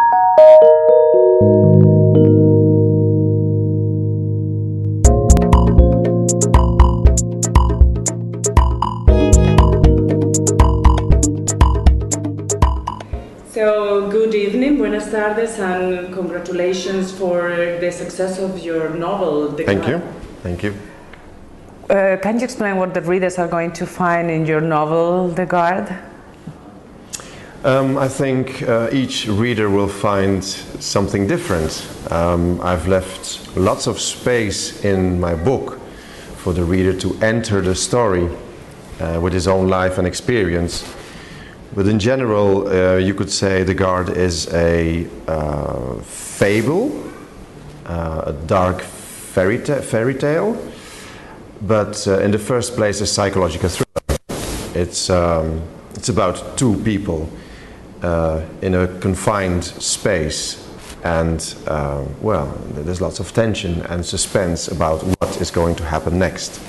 So, good evening, buenas tardes, and congratulations for the success of your novel. Thank you. Thank you. Can you explain what the readers are going to find in your novel, The Guard? I think each reader will find something different. I've left lots of space in my book for the reader to enter the story with his own life and experience. But in general, you could say The Guard is a fable, a dark fairy tale, but in the first place a psychological thriller. It's about two people in a confined space, and well, there's lots of tension and suspense about what is going to happen next.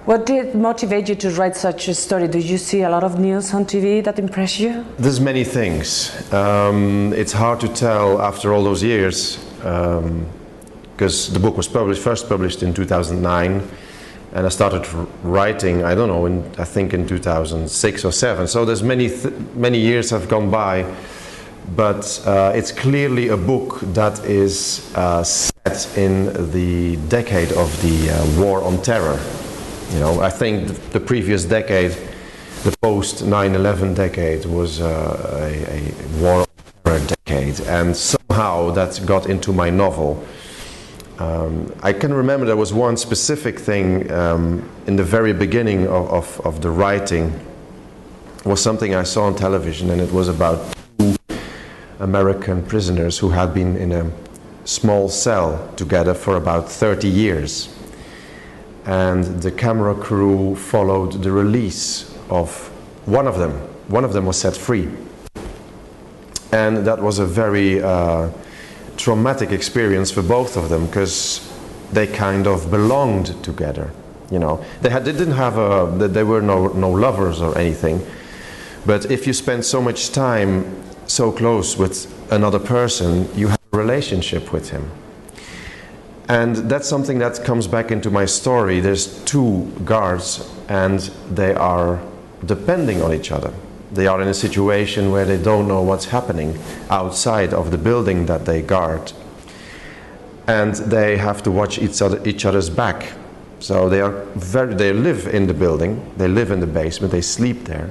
What did motivate you to write such a story? Did you see a lot of news on TV that impressed you? There's many things. It's hard to tell after all those years, because the book was first published in 2009, and I started writing, I don't know, I think in 2006 or 7. So there's many years have gone by, but it's clearly a book that is set in the decade of the war on terror. You know, I think the previous decade, the post 9/11 decade, was a war on terror decade, and somehow that got into my novel. I can remember there was one specific thing in the very beginning of the writing. It was something I saw on television, and it was about two American prisoners who had been in a small cell together for about 30 years. And the camera crew followed the release of one of them. One of them was set free. And that was a very traumatic experience for both of them, because they kind of belonged together. You know, they were no lovers or anything. But if you spend so much time so close with another person, you have a relationship with him. And that's something that comes back into my story. There's two guards, and they are depending on each other. They are in a situation where they don't know what's happening outside of the building that they guard. And they have to watch each other's back. So they live in the building, they live in the basement, they sleep there.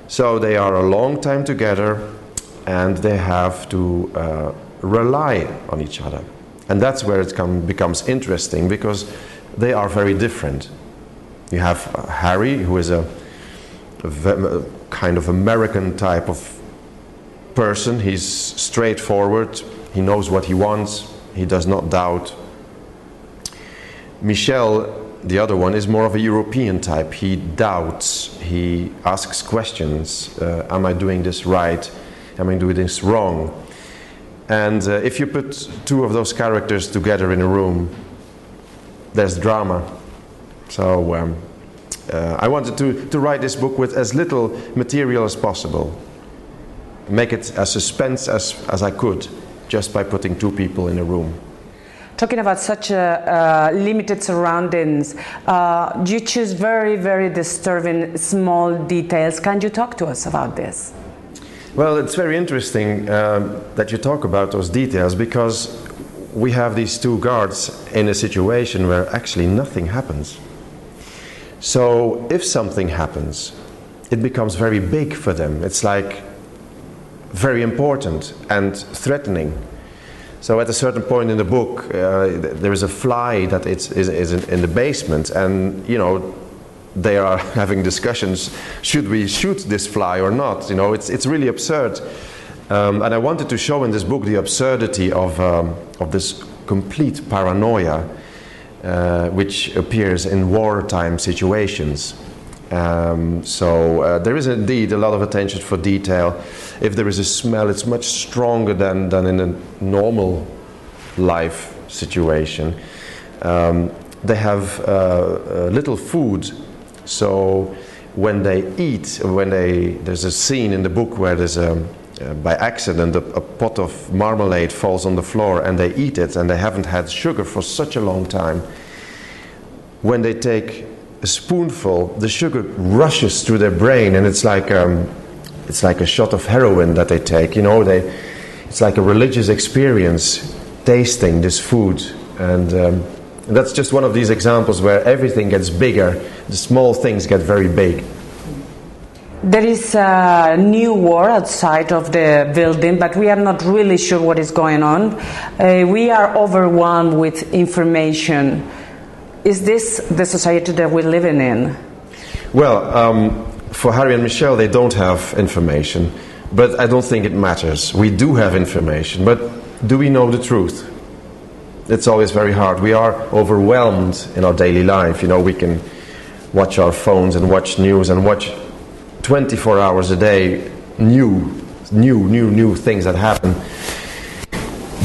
So they are a long time together, and they have to rely on each other. And that's where it becomes interesting, because they are very different. You have Harry, who is a kind of American type of person. He's straightforward, he knows what he wants, he does not doubt. Michel, the other one, is more of a European type. He doubts, he asks questions. Am I doing this right? Am I doing this wrong? And if you put two of those characters together in a room, there's drama. So I wanted to write this book with as little material as possible. Make it as suspense as I could, just by putting two people in a room. Talking about such limited surroundings, you choose very, very disturbing small details. Can you talk to us about this? Well, it's very interesting that you talk about those details, because we have these two guards in a situation where actually nothing happens. So if something happens, it becomes very big for them. It's like very important and threatening. So at a certain point in the book, there is a fly that is in the basement, and you know, they are having discussions, should we shoot this fly or not? You know, it's really absurd. And I wanted to show in this book the absurdity of this complete paranoia which appears in wartime situations. So there is indeed a lot of attention for detail. If there is a smell, it's much stronger than in a normal life situation. They have little food, so when they eat, there's a scene in the book where there's a by accident a pot of marmalade falls on the floor and they eat it and they haven't had sugar for such a long time, when they take a spoonful, the sugar rushes through their brain, and it's like a shot of heroin that they take. You know, it's like a religious experience, tasting this food, and that's just one of these examples where everything gets bigger. The small things get very big. There is a new war outside of the building, but we are not really sure what is going on. We are overwhelmed with information. Is this the society that we're living in? Well, for Harry and Michelle, they don't have information, but I don't think it matters. We do have information, but do we know the truth? It's always very hard. We are overwhelmed in our daily life. You know, we can watch our phones and watch news and watch 24 hours a day new things that happen.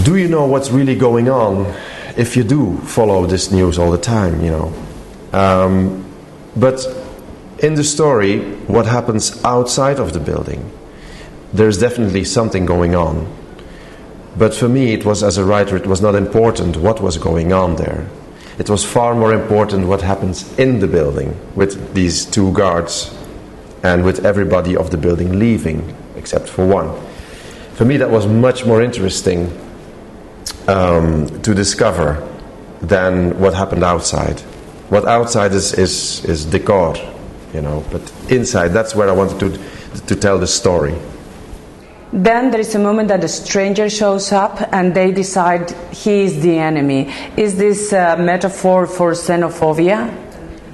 Do you know what's really going on if you do follow this news all the time, you know? But in the story, what happens outside of the building, there's definitely something going on. But for me, it was, as a writer, it was not important what was going on there. It was far more important what happens in the building with these two guards and with everybody of the building leaving, except for one. For me, that was much more interesting to discover than what happened outside. What outside is decor, you know, but inside, that's where I wanted to tell the story. Then there is a moment that a stranger shows up and they decide he is the enemy. Is this a metaphor for xenophobia?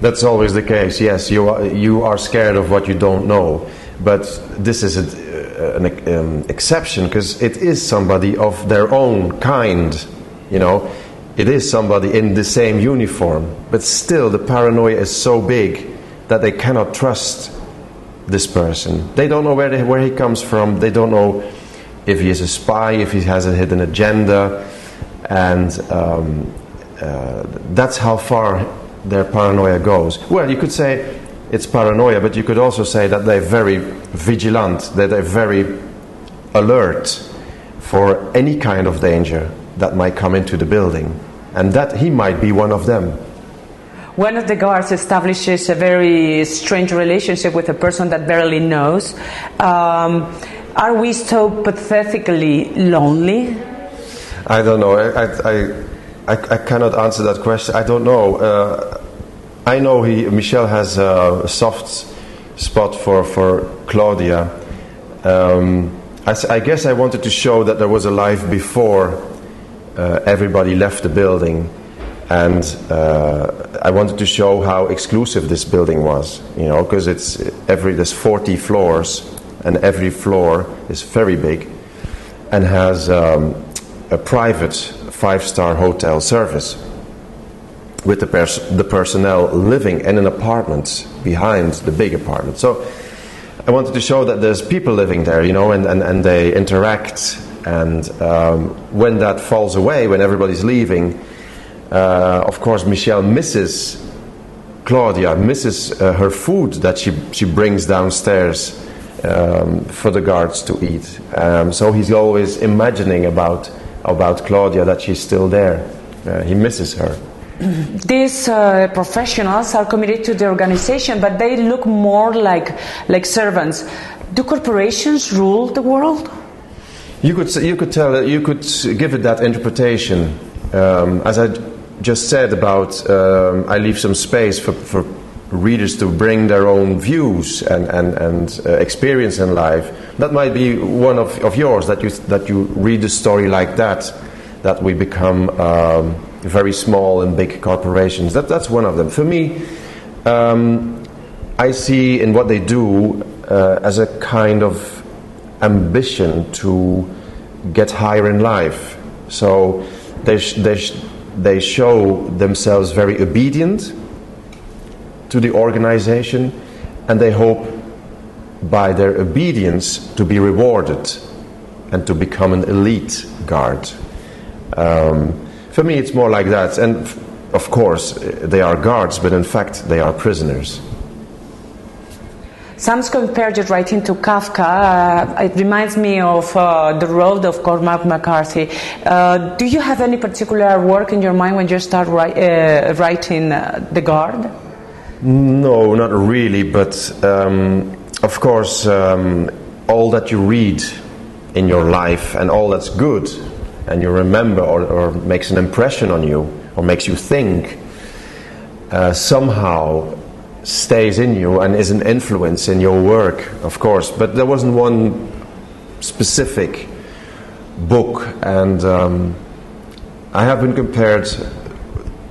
That's always the case, yes. You are scared of what you don't know. But this is an exception, because it is somebody of their own kind, you know. It is somebody in the same uniform. But still, the paranoia is so big that they cannot trust this person. They don't know where he comes from. They don't know if he is a spy, if he has a hidden agenda. And that's how far their paranoia goes. Well, you could say it's paranoia, but you could also say that they're very vigilant, that they're very alert for any kind of danger that might come into the building, and that he might be one of them. One of the guards establishes a very strange relationship with a person that barely knows. Are we so pathetically lonely? I don't know. I cannot answer that question. I don't know. I know Michel has a soft spot for Claudia. I guess I wanted to show that there was a life before everybody left the building, and I wanted to show how exclusive this building was. You know, because there's 40 floors, and every floor is very big, and has a private 5-star hotel service with the personnel living in an apartment behind the big apartment. So I wanted to show that there's people living there, you know, and they interact, and when that falls away, when everybody's leaving, of course Michelle misses Claudia, misses her food that she brings downstairs for the guards to eat. So he's always imagining about Claudia, that she's still there. He misses her. These professionals are committed to the organization, but they look more like servants. Do corporations rule the world? You could give it that interpretation. As I just said about, I leave some space for readers to bring their own views and experience in life. That might be one of yours, that you read the story like that we become very small and big corporations. That's one of them. For me, I see in what they do as a kind of ambition to get higher in life. So they show themselves very obedient to the organization, and they hope by their obedience to be rewarded and to become an elite guard. For me, it's more like that. And of course, they are guards, but in fact, they are prisoners. Some compared your writing to Kafka. It reminds me of The Road of Cormac McCarthy. Do you have any particular work in your mind when you start writing The Guard? No, not really, but of course all that you read in your life and all that's good and you remember or makes an impression on you or makes you think somehow stays in you and is an influence in your work, of course. But there wasn't one specific book, and I have been compared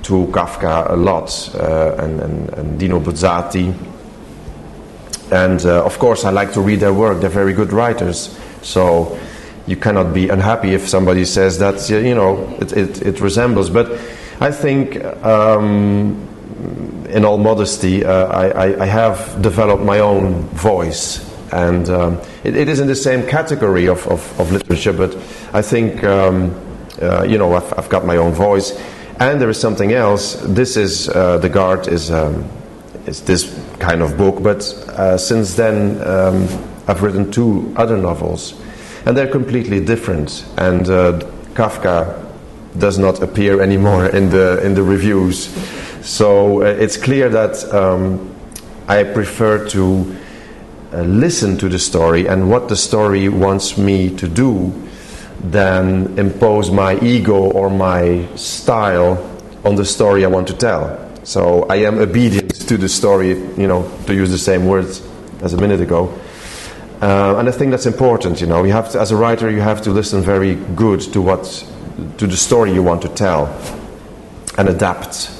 to Kafka a lot, and Dino Buzzati, and of course I like to read their work. They're very good writers, so you cannot be unhappy if somebody says that, you know, it resembles. But I think in all modesty, I have developed my own voice, and it is in the same category of literature, but I think you know, I've got my own voice. And there is something else. This is The Guard is this kind of book, but since then I've written 2 other novels, and they're completely different. And Kafka does not appear anymore in the reviews. So it's clear that I prefer to listen to the story and what the story wants me to do than impose my ego or my style on the story I want to tell. So I am obedient to the story, you know, to use the same words as a minute ago. And I think that's important, you know. You have to, as a writer, you have to listen very good to the story you want to tell and adapt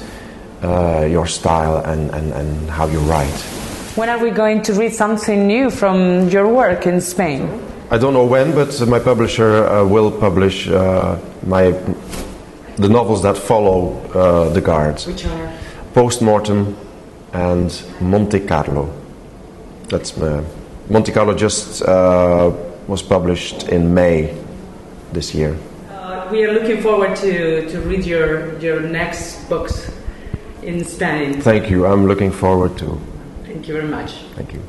your style and how you write. When are we going to read something new from your work in Spain? I don't know when, but my publisher will publish the novels that follow The Guard. Which are? Postmortem and Monte Carlo. That's Monte Carlo just was published in May this year. We are looking forward to read your next books in Spain. Thank you. I'm looking forward to. Thank you very much. Thank you.